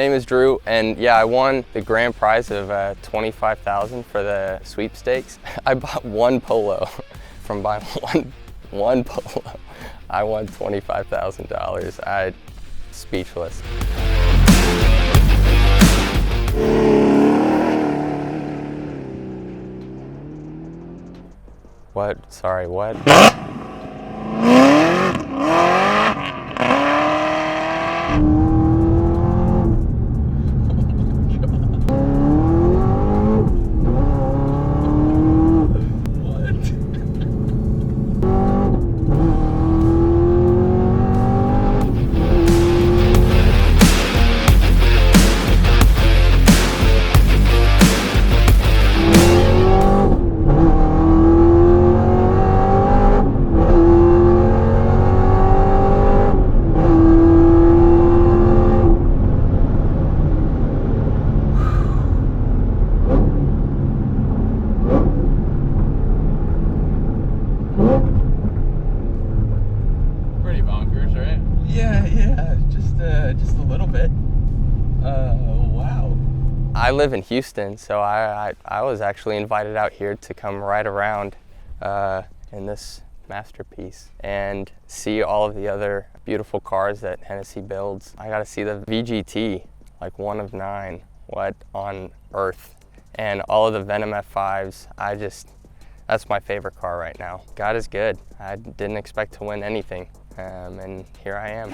name is Drew, and yeah, I won the grand prize of $25,000 for the sweepstakes. I bought one polo from buying one polo. I won $25,000. I'm speechless. What? Sorry, what? Pretty bonkers, right? Yeah, just a little bit. Wow. I live in Houston, so I was actually invited out here to come ride around in this masterpiece and see all of the other beautiful cars that Hennessey builds. I got to see the VGT, like one of 9. What on earth? And all of the Venom F5s. That's my favorite car right now. God is good. I didn't expect to win anything, and here I am.